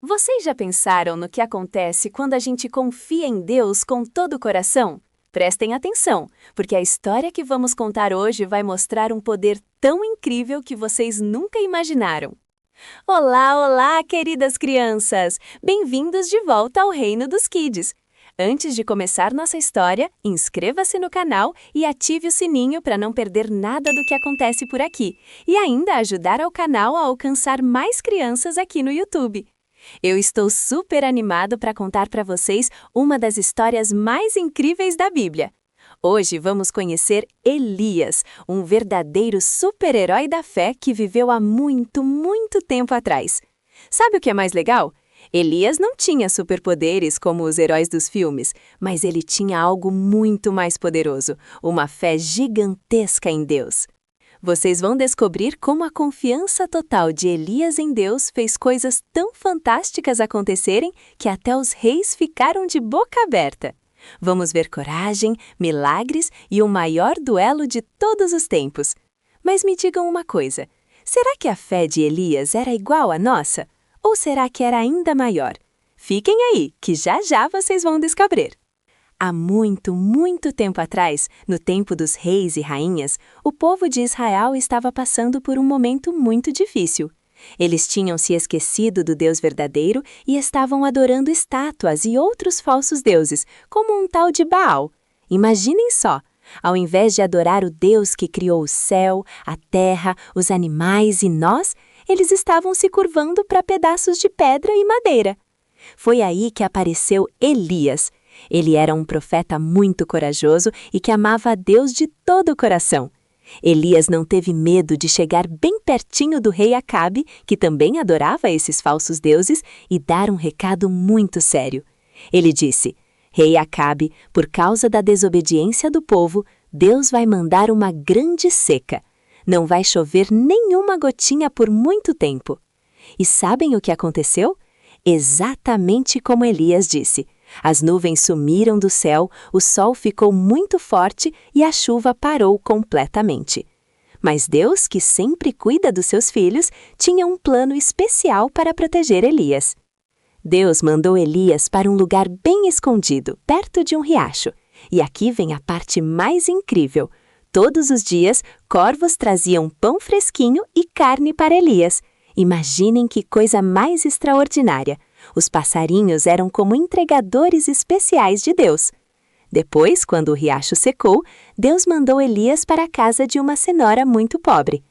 Vocês já pensaram no que acontece quando a gente confia em Deus com todo o coração? Prestem atenção, porque a história que vamos contar hoje vai mostrar um poder tão incrível que vocês nunca imaginaram. Olá, olá, queridas crianças! Bem-vindos de volta ao Reino dos Kids. Antes de começar nossa história, inscreva-se no canal e ative o sininho para não perder nada do que acontece por aqui e ainda ajudar ao canal a alcançar mais crianças aqui no YouTube. Eu estou super animado para contar para vocês uma das histórias mais incríveis da Bíblia. Hoje vamos conhecer Elias, um verdadeiro super-herói da fé que viveu há muito, muito tempo atrás. Sabe o que é mais legal? Elias não tinha superpoderes como os heróis dos filmes, mas ele tinha algo muito mais poderoso, uma fé gigantesca em Deus. Vocês vão descobrir como a confiança total de Elias em Deus fez coisas tão fantásticas acontecerem que até os reis ficaram de boca aberta. Vamos ver coragem, milagres e o maior duelo de todos os tempos. Mas me digam uma coisa, será que a fé de Elias era igual à nossa? Ou será que era ainda maior? Fiquem aí, que já já vocês vão descobrir. Há muito, muito tempo atrás, no tempo dos reis e rainhas, o povo de Israel estava passando por um momento muito difícil. Eles tinham se esquecido do Deus verdadeiro e estavam adorando estátuas e outros falsos deuses, como um tal de Baal. Imaginem só! Ao invés de adorar o Deus que criou o céu, a terra, os animais e nós, eles estavam se curvando para pedaços de pedra e madeira. Foi aí que apareceu Elias. Ele era um profeta muito corajoso e que amava a Deus de todo o coração. Elias não teve medo de chegar bem pertinho do rei Acabe, que também adorava esses falsos deuses, e dar um recado muito sério. Ele disse: Rei Acabe, por causa da desobediência do povo, Deus vai mandar uma grande seca. Não vai chover nenhuma gotinha por muito tempo. E sabem o que aconteceu? Exatamente como Elias disse. As nuvens sumiram do céu, o sol ficou muito forte e a chuva parou completamente. Mas Deus, que sempre cuida dos seus filhos, tinha um plano especial para proteger Elias. Deus mandou Elias para um lugar bem escondido, perto de um riacho. E aqui vem a parte mais incrível. Todos os dias, corvos traziam pão fresquinho e carne para Elias. Imaginem que coisa mais extraordinária! Os passarinhos eram como entregadores especiais de Deus. Depois, quando o riacho secou, Deus mandou Elias para a casa de uma senhora muito pobre.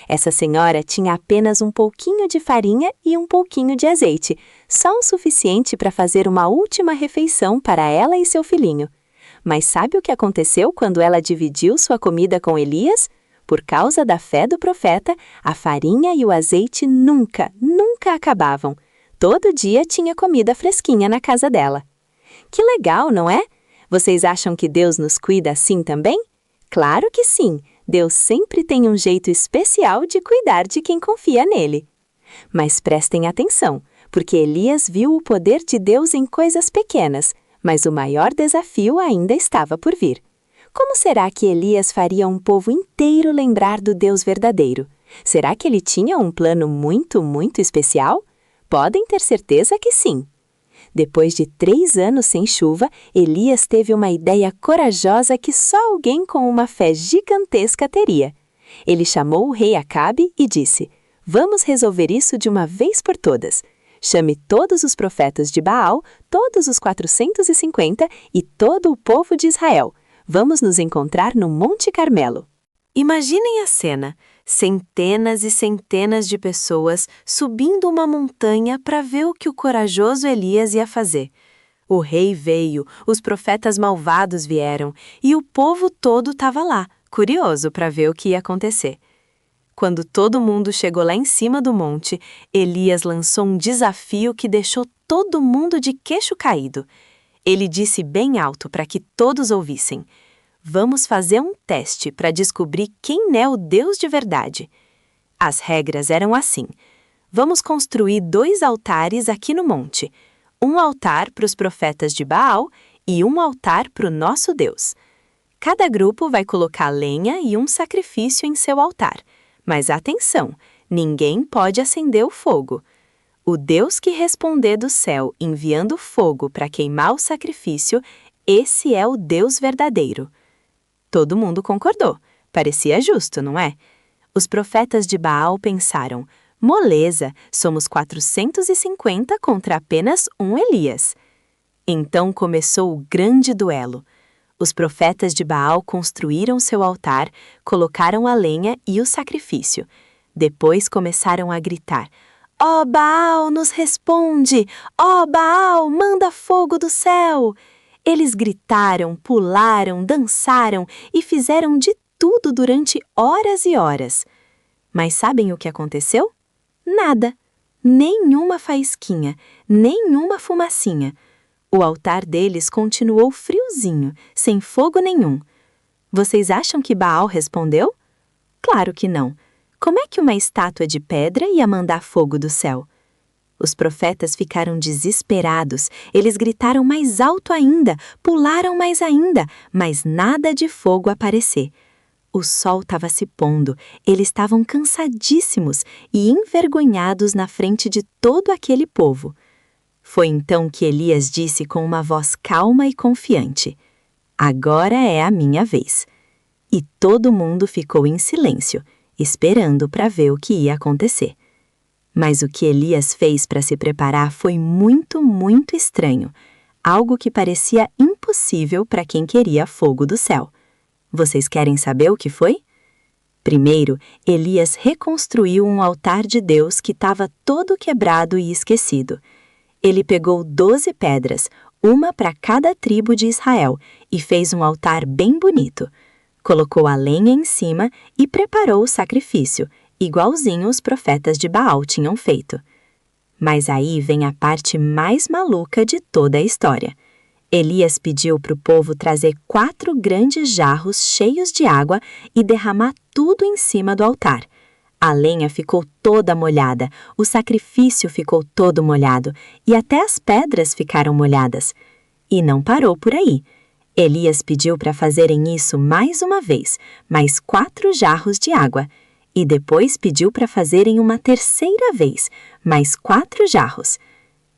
Essa senhora tinha apenas um pouquinho de farinha e um pouquinho de azeite, só o suficiente para fazer uma última refeição para ela e seu filhinho. Mas sabe o que aconteceu quando ela dividiu sua comida com Elias? Por causa da fé do profeta, a farinha e o azeite nunca acabavam. Todo dia tinha comida fresquinha na casa dela. Que legal, não é? Vocês acham que Deus nos cuida assim também? Claro que sim! Deus sempre tem um jeito especial de cuidar de quem confia nele. Mas prestem atenção, porque Elias viu o poder de Deus em coisas pequenas, mas o maior desafio ainda estava por vir. Como será que Elias faria um povo inteiro lembrar do Deus verdadeiro? Será que ele tinha um plano muito, muito especial? Podem ter certeza que sim. Depois de 3 anos sem chuva, Elias teve uma ideia corajosa que só alguém com uma fé gigantesca teria. Ele chamou o rei Acabe e disse: Vamos resolver isso de uma vez por todas. Chame todos os profetas de Baal, todos os 450 e todo o povo de Israel. Vamos nos encontrar no Monte Carmelo. Imaginem a cena. Centenas e centenas de pessoas subindo uma montanha para ver o que o corajoso Elias ia fazer. O rei veio, os profetas malvados vieram e o povo todo estava lá, curioso para ver o que ia acontecer. Quando todo mundo chegou lá em cima do monte, Elias lançou um desafio que deixou todo mundo de queixo caído. Ele disse bem alto para que todos ouvissem: Vamos fazer um teste para descobrir quem é o Deus de verdade. As regras eram assim. Vamos construir 2 altares aqui no monte. Um altar para os profetas de Baal e um altar para o nosso Deus. Cada grupo vai colocar lenha e um sacrifício em seu altar. Mas atenção, ninguém pode acender o fogo. O Deus que responder do céu enviando fogo para queimar o sacrifício, esse é o Deus verdadeiro. Todo mundo concordou. Parecia justo, não é? Os profetas de Baal pensaram: moleza, somos 450 contra apenas um Elias. Então começou o grande duelo. Os profetas de Baal construíram seu altar, colocaram a lenha e o sacrifício. Depois começaram a gritar: ó Baal, nos responde! Ó Baal, manda fogo do céu! Eles gritaram, pularam, dançaram e fizeram de tudo durante horas e horas. Mas sabem o que aconteceu? Nada. Nenhuma faísquinha, nenhuma fumacinha. O altar deles continuou friozinho, sem fogo nenhum. Vocês acham que Baal respondeu? Claro que não. Como é que uma estátua de pedra ia mandar fogo do céu? Os profetas ficaram desesperados. Eles gritaram mais alto ainda, pularam mais ainda, mas nada de fogo aparecer. O sol estava se pondo, eles estavam cansadíssimos e envergonhados na frente de todo aquele povo. Foi então que Elias disse com uma voz calma e confiante: agora é a minha vez. E todo mundo ficou em silêncio, esperando para ver o que ia acontecer. Mas o que Elias fez para se preparar foi muito, muito estranho, algo que parecia impossível para quem queria fogo do céu. Vocês querem saber o que foi? Primeiro, Elias reconstruiu um altar de Deus que estava todo quebrado e esquecido. Ele pegou 12 pedras, uma para cada tribo de Israel, e fez um altar bem bonito. Colocou a lenha em cima e preparou o sacrifício, igualzinho os profetas de Baal tinham feito. Mas aí vem a parte mais maluca de toda a história. Elias pediu para o povo trazer 4 grandes jarros cheios de água e derramar tudo em cima do altar. A lenha ficou toda molhada, o sacrifício ficou todo molhado e até as pedras ficaram molhadas. E não parou por aí. Elias pediu para fazerem isso mais uma vez, mais 4 jarros de água. E depois pediu para fazerem uma terceira vez, mais 4 jarros.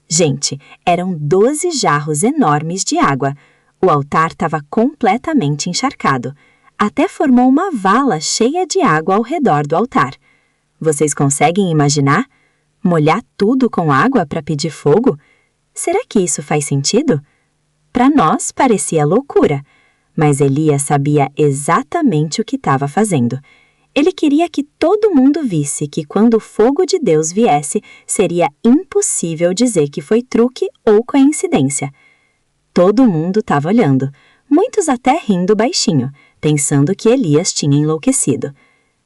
Gente, eram 12 jarros enormes de água. O altar estava completamente encharcado. Até formou uma vala cheia de água ao redor do altar. Vocês conseguem imaginar? Molhar tudo com água para pedir fogo? Será que isso faz sentido? Para nós parecia loucura, mas Elias sabia exatamente o que estava fazendo. Ele queria que todo mundo visse que quando o fogo de Deus viesse, seria impossível dizer que foi truque ou coincidência. Todo mundo estava olhando, muitos até rindo baixinho, pensando que Elias tinha enlouquecido.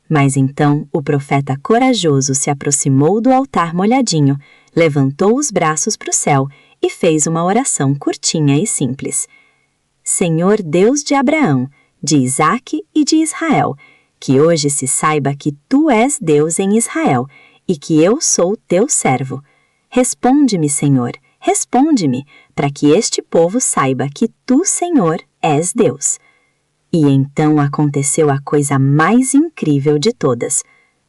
Mas então o profeta corajoso se aproximou do altar molhadinho, levantou os braços para o céu e fez uma oração curtinha e simples. Senhor Deus de Abraão, de Isaque e de Israel, que hoje se saiba que Tu és Deus em Israel e que eu sou Teu servo. Responde-me, Senhor, responde-me, para que este povo saiba que Tu, Senhor, és Deus. E então aconteceu a coisa mais incrível de todas.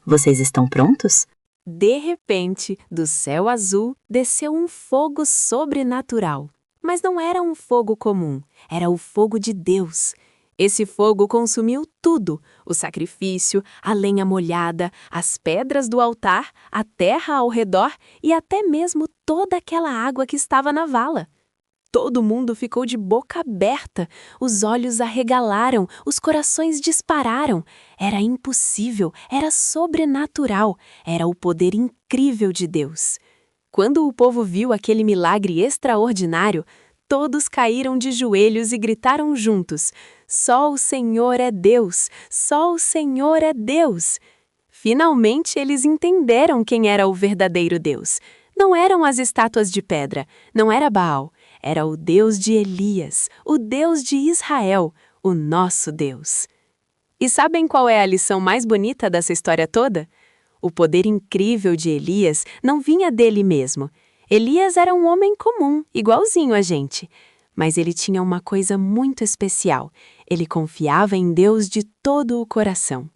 Vocês estão prontos? De repente, do céu azul, desceu um fogo sobrenatural. Mas não era um fogo comum, era o fogo de Deus. Esse fogo consumiu tudo: o sacrifício, a lenha molhada, as pedras do altar, a terra ao redor e até mesmo toda aquela água que estava na vala. Todo mundo ficou de boca aberta, os olhos arregalaram, os corações dispararam. Era impossível, era sobrenatural, era o poder incrível de Deus. Quando o povo viu aquele milagre extraordinário, todos caíram de joelhos e gritaram juntos: só o Senhor é Deus! Só o Senhor é Deus! Finalmente eles entenderam quem era o verdadeiro Deus. Não eram as estátuas de pedra, não era Baal. Era o Deus de Elias, o Deus de Israel, o nosso Deus. E sabem qual é a lição mais bonita dessa história toda? O poder incrível de Elias não vinha dele mesmo. Elias era um homem comum, igualzinho a gente. Mas ele tinha uma coisa muito especial. Ele confiava em Deus de todo o coração.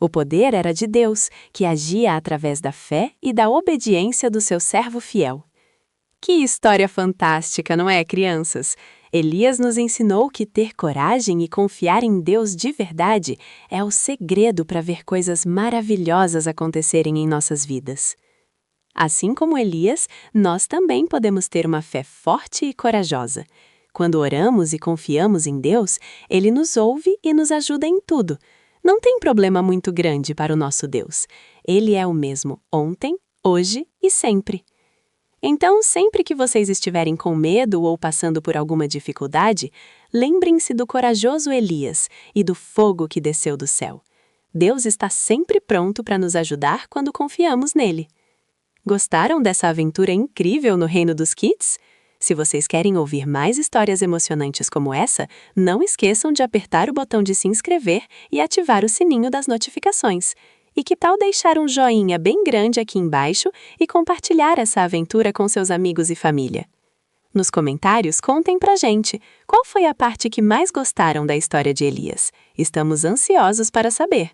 O poder era de Deus, que agia através da fé e da obediência do seu servo fiel. Que história fantástica, não é, crianças? Elias nos ensinou que ter coragem e confiar em Deus de verdade é o segredo para ver coisas maravilhosas acontecerem em nossas vidas. Assim como Elias, nós também podemos ter uma fé forte e corajosa. Quando oramos e confiamos em Deus, Ele nos ouve e nos ajuda em tudo. Não tem problema muito grande para o nosso Deus. Ele é o mesmo ontem, hoje e sempre. Então, sempre que vocês estiverem com medo ou passando por alguma dificuldade, lembrem-se do corajoso Elias e do fogo que desceu do céu. Deus está sempre pronto para nos ajudar quando confiamos nele. Gostaram dessa aventura incrível no Reino dos Kids? Se vocês querem ouvir mais histórias emocionantes como essa, não esqueçam de apertar o botão de se inscrever e ativar o sininho das notificações. E que tal deixar um joinha bem grande aqui embaixo e compartilhar essa aventura com seus amigos e família? Nos comentários, contem pra gente qual foi a parte que mais gostaram da história de Elias. Estamos ansiosos para saber.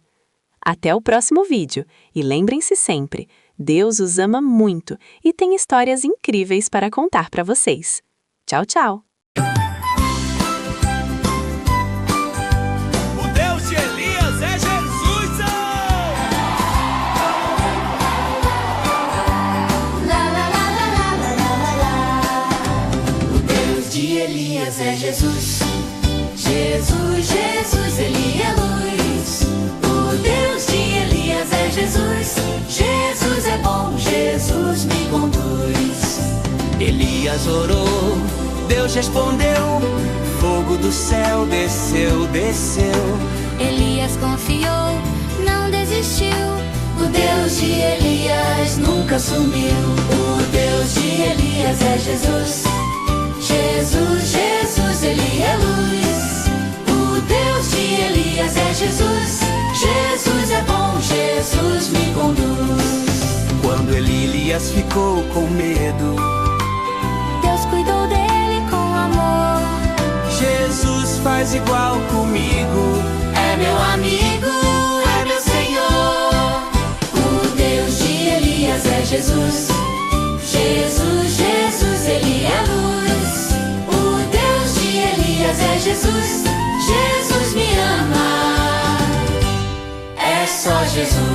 Até o próximo vídeo e lembrem-se sempre, Deus os ama muito e tem histórias incríveis para contar para vocês. Tchau, tchau! O Deus de Elias é Jesus! O Deus de Elias é Jesus. Jesus, Jesus, Ele é luz. O Deus de Elias é Jesus. Jesus é bom, Jesus me conduz. Elias orou, Deus respondeu, fogo do céu desceu, desceu. Elias confiou, não desistiu. O Deus de Elias nunca sumiu. O Deus de Elias é Jesus. Jesus, Jesus, Ele é luz. O Deus de Elias é Jesus. Jesus é bom, Jesus me conduz. Quando Elias ficou com medo, Deus cuidou dele com amor. Jesus faz igual comigo. É meu amigo, é meu Senhor. O Deus de Elias é Jesus. Jesus, Jesus, Ele é luz. O Deus de Elias é Jesus. Jesus me ama. É só Jesus.